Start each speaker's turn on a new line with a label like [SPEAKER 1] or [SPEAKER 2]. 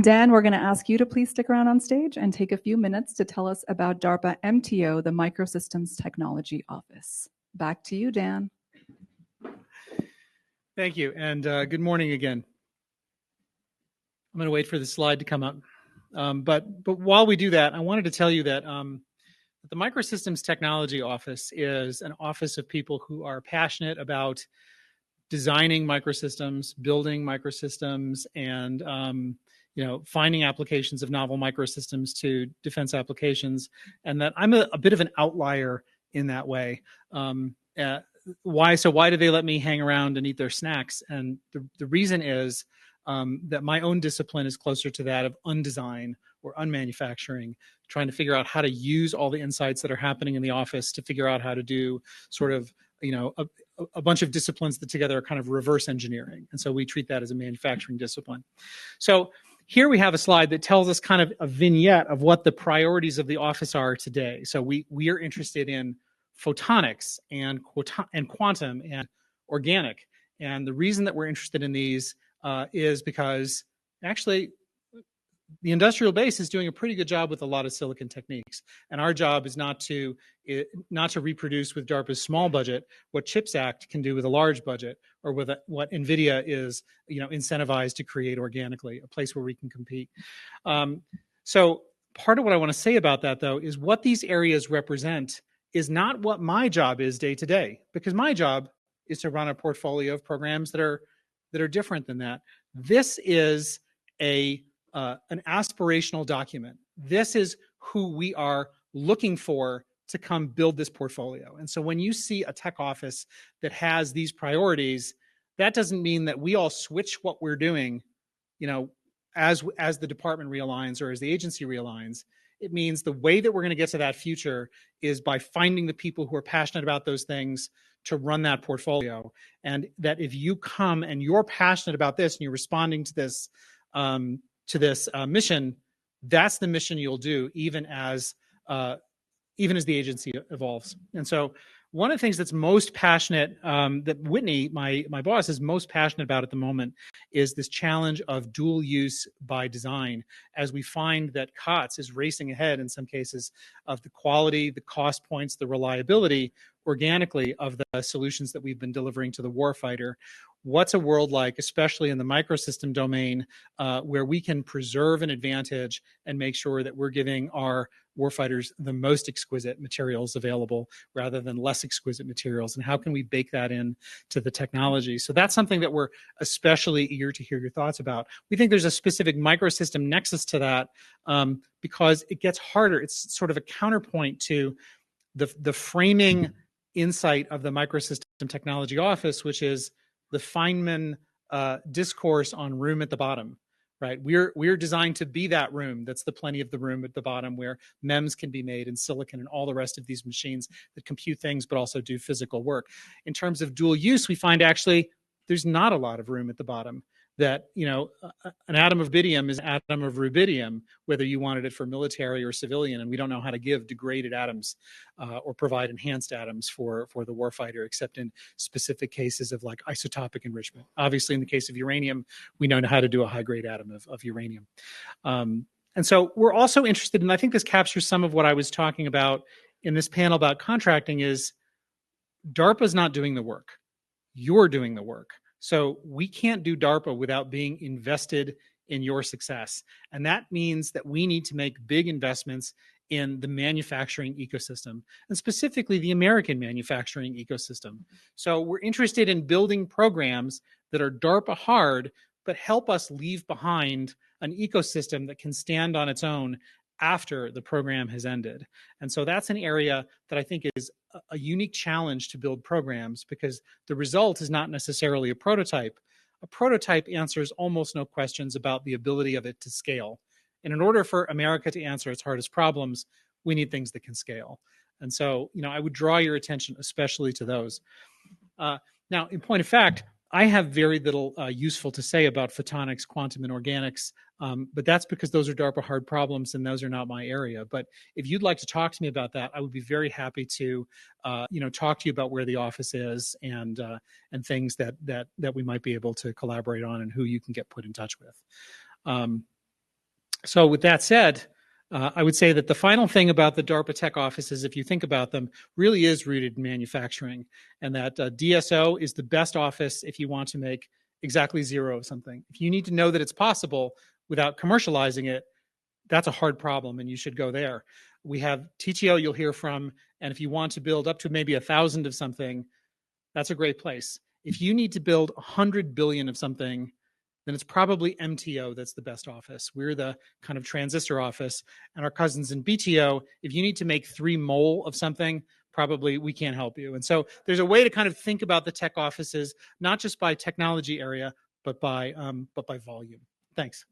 [SPEAKER 1] Dan, we're going to ask you to please stick around on stage and take a few minutes to tell us about DARPA MTO, the Microsystems Technology Office. Back to you, Dan.
[SPEAKER 2] Thank you, and good morning again. I'm going to wait for the slide to come up. But while we do that, I wanted to tell you that the Microsystems Technology Office is an office of people who are passionate about designing microsystems, building microsystems, and finding applications of novel microsystems to defense applications. And that I'm a bit of an outlier in that way. Why? So why do they let me hang around and eat their snacks? And the reason is that my own discipline is closer to that of undesign or unmanufacturing, trying to figure out how to use all the insights that are happening in the office to figure out how to do sort of, a bunch of disciplines that together are kind of reverse engineering. And so we treat that as a manufacturing discipline. So here we have a slide that tells us kind of a vignette of what the priorities of the office are today. So we are interested in photonics and quantum and organic. And the reason that we're interested in these is because actually the industrial base is doing a pretty good job with a lot of silicon techniques. And our job is not to reproduce with DARPA's small budget what CHIPS Act can do with a large budget, or with what NVIDIA is incentivized to create organically, a place where we can compete. So part of what I want to say about that, though, is what these areas represent is not what my job is day to day, because my job is to run a portfolio of programs that are different than that. This is an aspirational document. This is who we are looking for to come build this portfolio. And so when you see a tech office that has these priorities, that doesn't mean that we all switch what we're doing, as the department realigns or as the agency realigns. It means the way that we're going to get to that future is by finding the people who are passionate about those things to run that portfolio. And that if you come and you're passionate about this and you're responding to this mission, that's the mission you'll do, even as the agency evolves. And so one of the things that's most passionate, that Whitney, my boss, is most passionate about at the moment, is this challenge of dual use by design, as we find that COTS is racing ahead in some cases of the quality, the cost points, the reliability organically of the solutions that we've been delivering to the warfighter. What's a world like, especially in the microsystem domain, where we can preserve an advantage and make sure that we're giving our warfighters the most exquisite materials available rather than less exquisite materials? And how can we bake that in to the technology? So that's something that we're especially eager to hear your thoughts about. We think there's a specific microsystem nexus to that, because it gets harder. It's sort of a counterpoint to the framing insight of the Microsystem Technology Office, which is the Feynman discourse on room at the bottom, right? We're designed to be that room that's the plenty of the room at the bottom, where MEMS can be made and silicon and all the rest of these machines that compute things but also do physical work. In terms of dual use, we find actually there's not a lot of room at the bottom. That an atom of bitium is an atom of rubidium, whether you wanted it for military or civilian, and we don't know how to give degraded atoms or provide enhanced atoms for the warfighter, except in specific cases of like isotopic enrichment. Obviously, in the case of uranium, we know how to do a high-grade atom of uranium. And so we're also interested, and I think this captures some of what I was talking about in this panel about contracting, is DARPA's not doing the work. You're doing the work. So we can't do DARPA without being invested in your success. And that means that we need to make big investments in the manufacturing ecosystem, and specifically the American manufacturing ecosystem. So we're interested in building programs that are DARPA hard, but help us leave behind an ecosystem that can stand on its own after the program has ended. And so that's an area that I think is a unique challenge to build programs, because the result is not necessarily a prototype. A prototype answers almost no questions about the ability of it to scale. And in order for America to answer its hardest problems, we need things that can scale. And so, I would draw your attention especially to those. Now, in point of fact, I have very little useful to say about photonics, quantum, and organics, but that's because those are DARPA hard problems and those are not my area. But if you'd like to talk to me about that, I would be very happy to, talk to you about where the office is and things that we might be able to collaborate on and who you can get put in touch with. So with that said, I would say that the final thing about the DARPA tech offices, if you think about them, really is rooted in manufacturing, and that DSO is the best office if you want to make exactly zero of something. If you need to know that it's possible without commercializing it, that's a hard problem, and you should go there. We have TTO you'll hear from, and if you want to build up to maybe 1,000 of something, that's a great place. If you need to build 100 billion of something, then it's probably MTO that's the best office. We're the kind of transistor office, and our cousins in BTO, if you need to make 3 mole of something, probably we can't help you. And so there's a way to kind of think about the tech offices, not just by technology area, but by volume. Thanks.